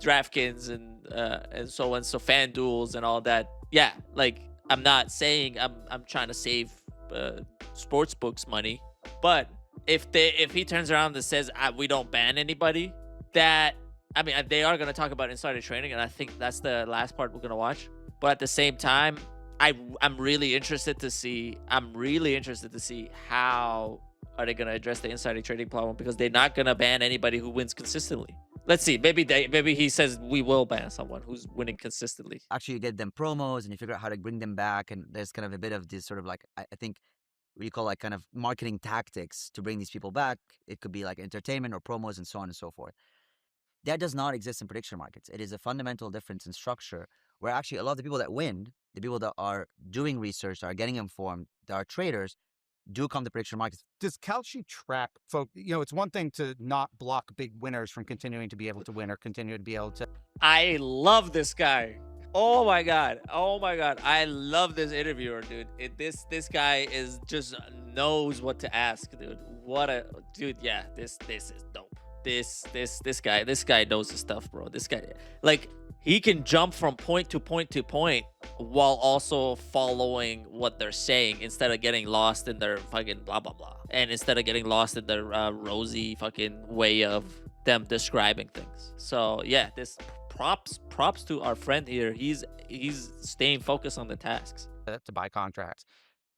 DraftKings and so on, so FanDuels and all that. Yeah, like I'm not saying I'm trying to save sportsbooks money, but if he turns around and says we don't ban anybody, that. I mean, they are going to talk about insider trading, and I think that's the last part we're going to watch. But at the same time, I'm really interested to see. How are they going to address the insider trading problem, because they're not going to ban anybody who wins consistently. Let's see. Maybe he says we will ban someone who's winning consistently. Actually, you get them promos, and you figure out how to bring them back, and there's kind of a bit of this sort of like I think what you call like kind of marketing tactics to bring these people back. It could be like entertainment or promos and so on and so forth. That does not exist in prediction markets. It is a fundamental difference in structure where actually a lot of the people that win, the people that are doing research, that are getting informed, that are traders, do come to prediction markets. Does Kalshi track folks? You know, it's one thing to not block big winners from continuing to be able to win or continue to be able to. I love this guy. Oh my god. I love this interviewer, dude. This guy is just knows what to ask, dude. Yeah, this is dope. This guy knows his stuff, bro. This guy, like, he can jump from point to point to point while also following what they're saying instead of getting lost in their fucking blah blah blah, and instead of getting lost in their rosy fucking way of them describing things. So yeah, this props to our friend here. He's staying focused on the tasks. To buy contracts.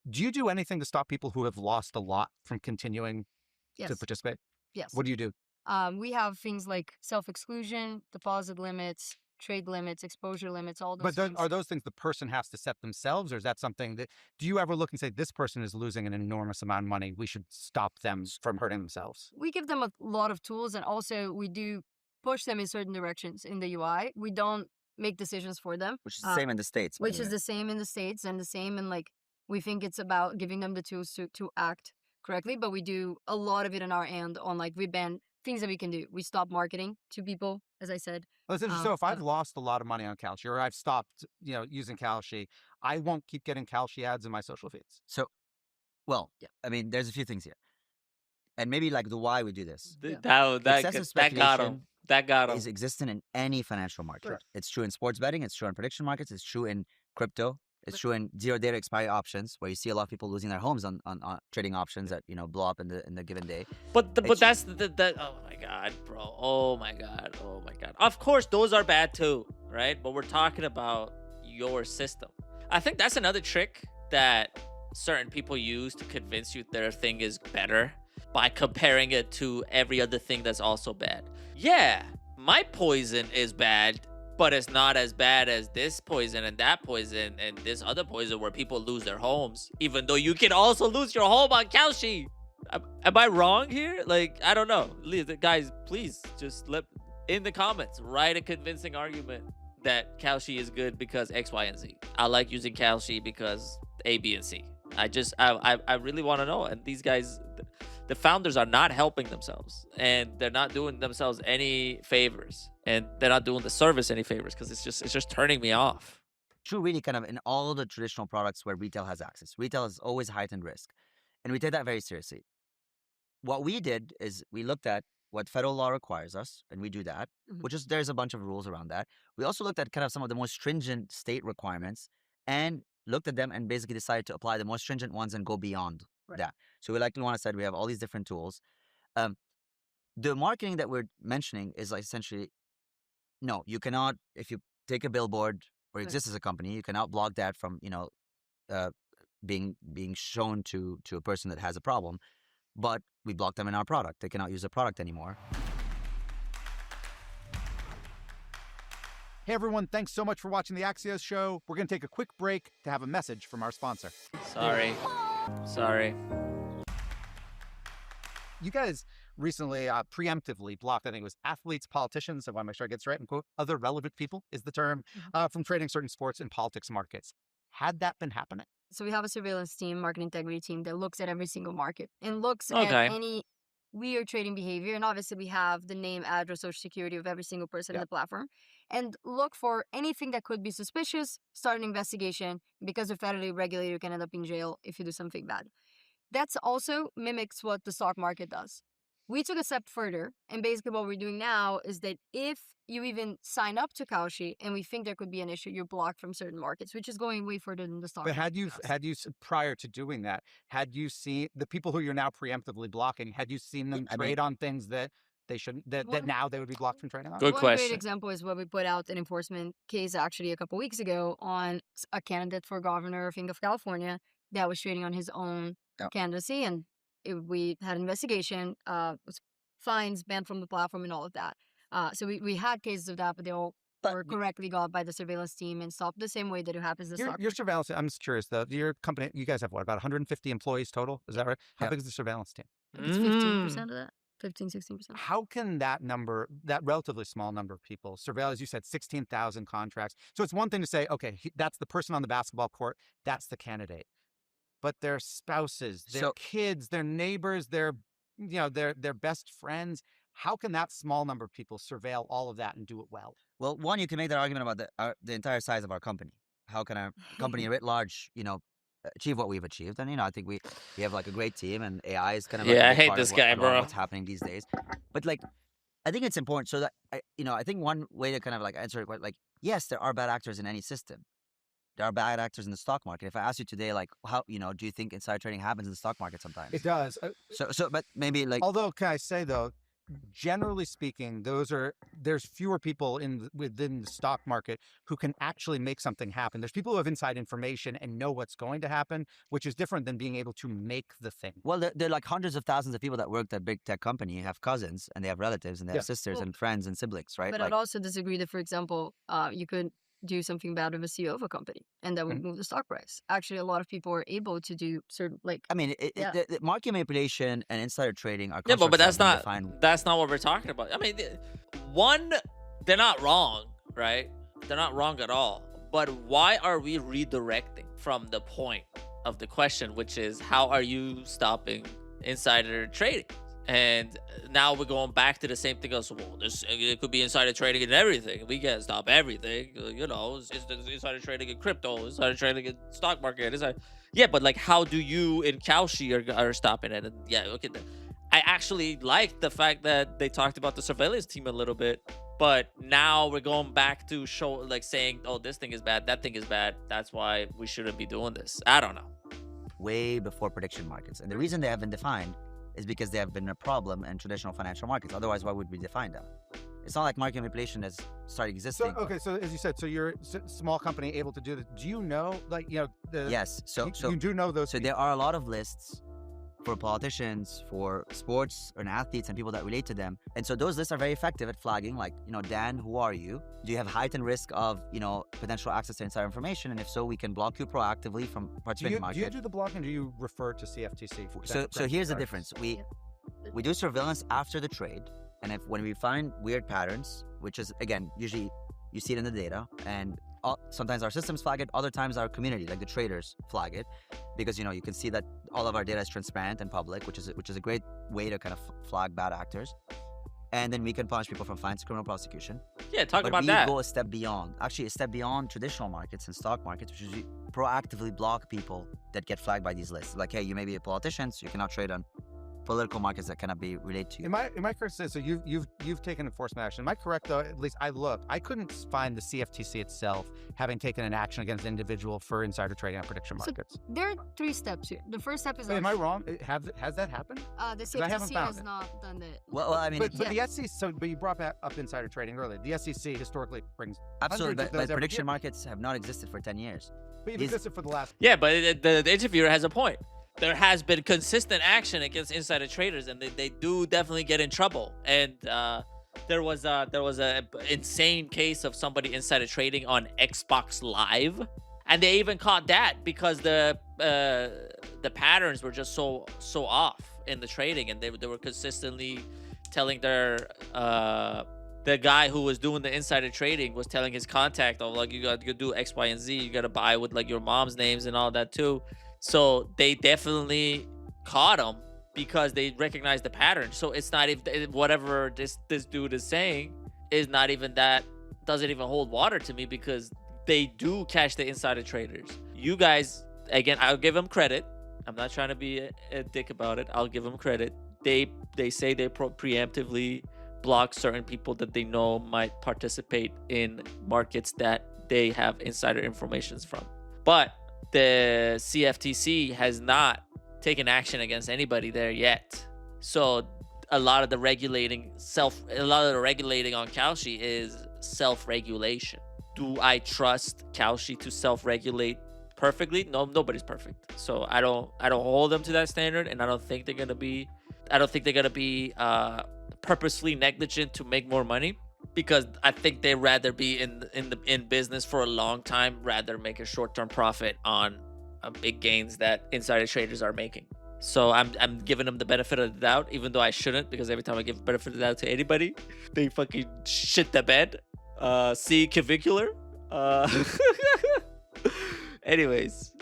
Do you do anything to stop people who have lost a lot from continuing to Yes. participate? Yes. What do you do? We have things like self-exclusion, deposit limits, trade limits, exposure limits, all those things. Are those things the person has to set themselves, or is that something that, do you ever look and say, this person is losing an enormous amount of money, we should stop them from hurting themselves? We give them a lot of tools, and also we do push them in certain directions in the UI. We don't make decisions for them. Which is the same in the States. Which is the same in the States, and the same in, like, we think it's about giving them the tools to act correctly, but we do a lot of it on our end on, like, we ban things that we can do. We stop marketing to people, as I said. Well, it's interesting. So if I've lost a lot of money on Kalshi, or I've stopped, using Kalshi, I won't keep getting Kalshi ads in my social feeds. So, well, I mean, there's a few things here, and maybe like the why we do this. That got him. That got him. Is existent in any financial market. Sure. It's true in sports betting. It's true in prediction markets. It's true in crypto. It's true in zero data expiry options, where you see a lot of people losing their homes on trading options that blow up in the given day. But that's the oh my god, bro. Oh my god. Of course, those are bad too, right? But we're talking about your system. I think that's another trick that certain people use to convince you their thing is better by comparing it to every other thing that's also bad. Yeah, my poison is bad, but it's not as bad as this poison and that poison and this other poison where people lose their homes, even though you can also lose your home on Kalshi. Am I wrong here? Like, I don't know. Guys, please just in the comments, write a convincing argument that Kalshi is good because X, Y, and Z. I like using Kalshi because A, B, and C. I really want to know. And these guys, the founders are not helping themselves, and they're not doing themselves any favors, and they're not doing the service any favors, because it's just turning me off. True, really, kind of in all the traditional products where retail has access. Retail is always heightened risk, and we take that very seriously. What we did is we looked at what federal law requires us, and we do that, which is, there's a bunch of rules around that. We also looked at kind of some of the most stringent state requirements and looked at them and basically decided to apply the most stringent ones and go beyond that. So we, like Luana said, we have all these different tools. The marketing that we're mentioning is like essentially, no, you cannot, if you take a billboard or exist as a company, you cannot block that from, being shown to a person that has a problem. But we block them in our product. They cannot use the product anymore. Hey everyone, thanks so much for watching the Axios show. We're going to take a quick break to have a message from our sponsor. Sorry. You guys recently preemptively blocked, I think it was athletes, politicians, I want to make sure I get this right, and quote, other relevant people is the term, from trading certain sports and politics markets. Had that been happening? So we have a surveillance team, market integrity team, that looks at every single market and looks at any weird trading behavior. And obviously we have the name, address, social security of every single person in the platform, and look for anything that could be suspicious, start an investigation, because a federally regulator can end up in jail if you do something bad. That's also mimics what the stock market does. We took a step further, and basically what we're doing now is that if you even sign up to Kalshi and we think there could be an issue, you're blocked from certain markets, which is going way further than the stock market. But had you prior to doing that, had you seen the people who you're now preemptively blocking, had you seen them trade on things that they shouldn't, that now they would be blocked from trading on? Good question. One great example is what we put out an enforcement case actually a couple weeks ago on a candidate for governor, I think, of California, that was trading on his own candidacy, and we had an investigation, was fines, banned from the platform, and all of that. So we had cases of that, but they all were correctly got by the surveillance team and stopped the same way that it happens in the stock Your surveillance, I'm just curious though, your company, you guys have what, about 150 employees total? Is that right? How big is the surveillance team? I think it's 15% of that. 15-16%. How can that number, that relatively small number of people surveil, as you said, 16,000 contracts? So it's one thing to say, okay, that's the person on the basketball court, that's the candidate. But their spouses, their kids, their neighbors, their best friends. How can that small number of people surveil all of that and do it well? Well, one, you can make that argument about the entire size of our company. How can our company writ large, achieve what we've achieved? And I think we have like a great team, and AI is kind of I hate this guy, bro. What's happening these days? But like, I think it's important. So that I think one way to kind of like answer it, like, yes, there are bad actors in any system. There are bad actors in the stock market. If I ask you today, like, how, do you think insider trading happens in the stock market sometimes? It does. But maybe like. Although, can I say though, generally speaking, there's fewer people within the stock market who can actually make something happen. There's people who have inside information and know what's going to happen, which is different than being able to make the thing. Well, there are like hundreds of thousands of people that work at big tech company. You have cousins and they have relatives and they have sisters and friends and siblings, right? But like, I'd also disagree that, for example, you could do something bad with a CEO of a company, and that would move the stock price. Actually, a lot of people are able to do certain, like. I mean, the market manipulation and insider trading are. Yeah, but that's not what we're talking about. I mean, they're not wrong, right? They're not wrong at all. But why are we redirecting from the point of the question, which is how are you stopping insider trading? And now we're going back to the same thing. So, well, it could be insider trading in everything. We can't stop everything. It's insider trading in crypto, insider trading in stock market. Yeah, but like, how do you in Kalshi are stopping it? And yeah, okay. I actually like the fact that they talked about the surveillance team a little bit, but now we're going back to saying, oh, this thing is bad, that thing is bad. That's why we shouldn't be doing this. I don't know. Way before prediction markets, and the reason they have been defined is because they have been a problem in traditional financial markets. Otherwise, why would we define them? It's not like market manipulation has started existing. So as you said, so you're a small company able to do this. Do you know, yes. So you do know those. So there are a lot of lists for politicians, for sports and athletes and people that relate to them. And so those lists are very effective at flagging, like, Dan, who are you? Do you have heightened risk of, potential access to insider information? And if so, we can block you proactively from participating in the market. Do you do the blocking, or do you refer to CFTC? So here's the difference. We do surveillance after the trade. And when we find weird patterns, which is, again, usually you see it in the data, and sometimes our systems flag it, other times our community, like the traders, flag it, because you can see that all of our data is transparent and public, which is a great way to kind of flag bad actors, and then we can punish people from fines to criminal prosecution. Yeah, talk about that. But we go a step beyond traditional markets and stock markets, which is we proactively block people that get flagged by these lists. Like, hey, you may be a politician, so you cannot trade on political markets that cannot be related to you. Am I correct to say, so you've taken enforcement action? Am I correct though? At least I couldn't find the CFTC itself having taken an action against an individual for insider trading on prediction markets. So there are 3 steps here. The first step is. Wait, am I wrong? Has that happened? The CFTC has not done it. Well, I mean, but the SEC. But you brought up insider trading earlier. The SEC historically brings absolutely, but prediction markets have not existed for 10 years. But you've existed for the last. Yeah, but the interviewer has a point. There has been consistent action against insider traders, and they do definitely get in trouble. And there was a insane case of somebody insider trading on Xbox Live, and they even caught that because the patterns were just so off in the trading, and they were consistently telling their the guy who was doing the insider trading was telling his contact, oh, like, you got to do X, Y, and Z. You got to buy with like your mom's names and all that too. So they definitely caught him because they recognized the pattern. So it's not even whatever this dude is saying is not even that, doesn't even hold water to me, because they do catch the insider traders. You guys, again, I'll give them credit. I'm not trying to be a dick about it. I'll give them credit. They say they preemptively block certain people that they know might participate in markets that they have insider information from. But the CFTC has not taken action against anybody there yet. So a lot of the regulating on Kalshi is self-regulation. Do I trust Kalshi to self-regulate perfectly? No, nobody's perfect. So I don't hold them to that standard, and I don't think they're gonna be purposely negligent to make more money, because I think they'd rather be in business for a long time, rather make a short-term profit on big gains that insider traders are making. So I'm giving them the benefit of the doubt, even though I shouldn't, because every time I give benefit of the doubt to anybody, they fucking shit the bed. See Clavicular. Anyways.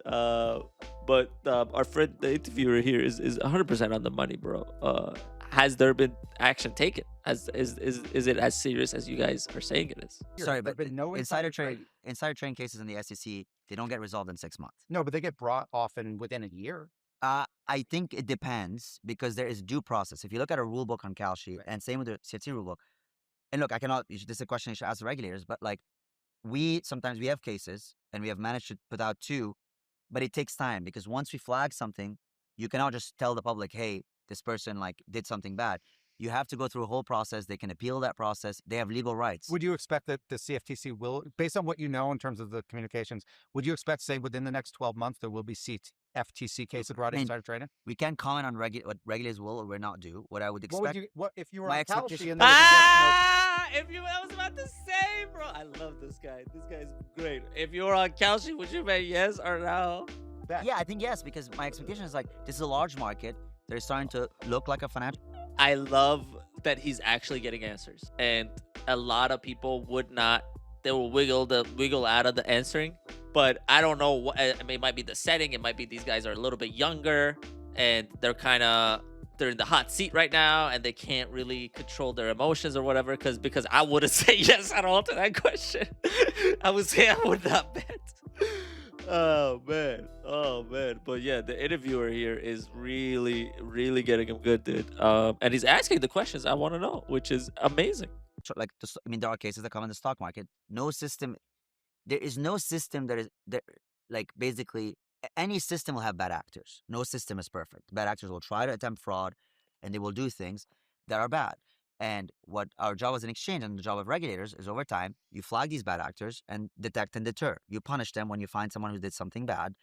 But our friend, the interviewer here, is 100% on the money, bro. Has there been action taken? Is it as serious as you guys are saying it is? Sorry, but no insider trading cases in the SEC, they don't get resolved in 6 months. No, but they get brought often within a year. I think it depends, because there is due process. If you look at a rule book on Kalshi, and same with the CFTC rule book, and look, I cannot. This is a question you should ask the regulators. But like, sometimes we have cases, and we have managed to put out 2, but it takes time because once we flag something, you cannot just tell the public, hey, this person like did something bad. You have to go through a whole process. They can appeal that process. They have legal rights. Would you expect that the CFTC will, based on what you know in terms of the communications, would you expect, say, within the next 12 months, there will be FTC cases brought in insider trading? We can't comment on what regulators will or will not do. What I would expect. What if you were my on expectation? Kalshi and there I was about to say, bro. I love this guy. This guy's great. If you were on Kalshi, would you bet yes or no? Yeah, I think yes, because my expectation is like, this is a large market. They're starting to look like a financial. I love that he's actually getting answers, and a lot of people would not. They will wiggle out of the answering, but I don't know what. I mean, it might be the setting. It might be these guys are a little bit younger, and they're in the hot seat right now, and they can't really control their emotions or whatever. Because I wouldn't say yes at all to that question. I would say I would not bet. Oh man. But yeah, the interviewer here is really getting him good, dude. And he's asking the questions I want to know, which is amazing. Like, there are cases that come in the stock market. There is no system that like, basically any system will have bad actors. No system is perfect. Bad actors will try to attempt fraud, and they will do things that are bad. And what our job as an exchange and the job of regulators is, over time, you flag these bad actors and detect and deter. You punish them when you find someone who did something bad.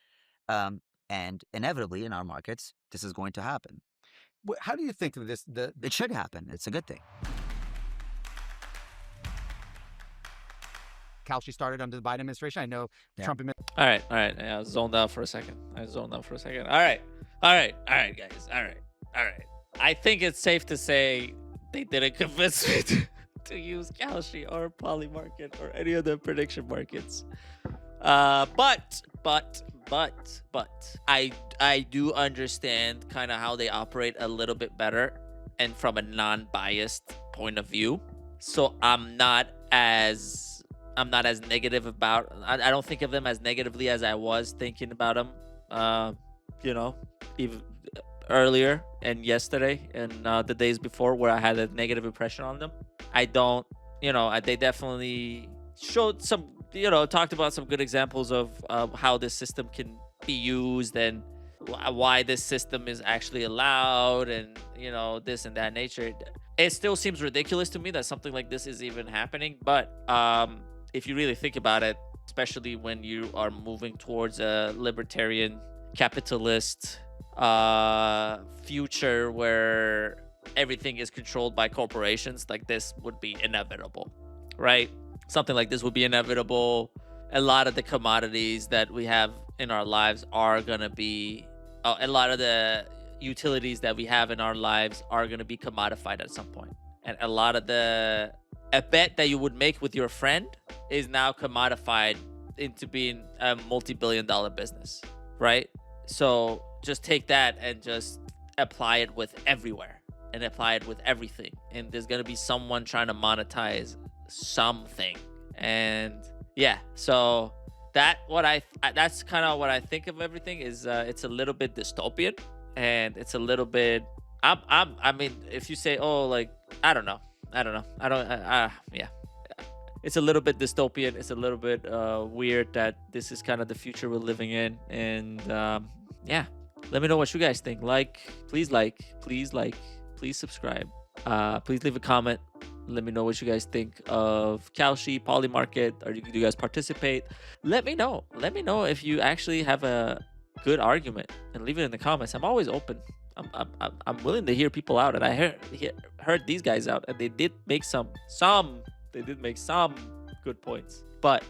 And inevitably, in our markets, this is going to happen. How do you think of this? It should happen. It's a good thing. Kalshi started under the Biden administration. I know Trump administration. All right. Yeah, I zoned out for a second. All right, guys. All right. I think it's safe to say they didn't convince me to use Kalshi or Polymarket or any of the prediction markets. But I do understand kind of how they operate a little bit better and from a non-biased point of view. So I'm not as negative about. I don't think of them as negatively as I was thinking about them. Even earlier and yesterday and the days before, where I had a negative impression on them. I don't. They definitely showed some. Talked about some good examples of how this system can be used and why this system is actually allowed, and this and that nature. It still seems ridiculous to me that something like this is even happening, but if you really think about it, especially when you are moving towards a libertarian capitalist future where everything is controlled by corporations, like this would be inevitable, right? Something like this would be inevitable. A lot of the commodities that we have in our lives are going to be a lot of the utilities that we have in our lives are going to be commodified at some point. And a lot of a bet that you would make with your friend is now commodified into being a multi-billion-dollar business, right? So just take that and just apply it with everywhere and apply it with everything. And there's going to be someone trying to monetize something. And yeah, so that's kind of what I think of everything is it's a little bit dystopian, and it's a little bit I mean, if you say, oh, like, I don't know. Yeah. It's a little bit dystopian. It's a little bit weird that this is kind of the future we're living in. And yeah, let me know what you guys think. Please subscribe. Please leave a comment. Let me know what you guys think of Kalshi, Polymarket, or do you guys participate? Let me know. Let me know if you actually have a good argument, and leave it in the comments. I'm always open. I'm willing to hear people out, and I heard these guys out, and they did make some good points. But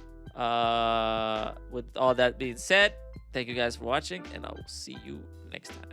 with all that being said, thank you guys for watching, and I will see you next time.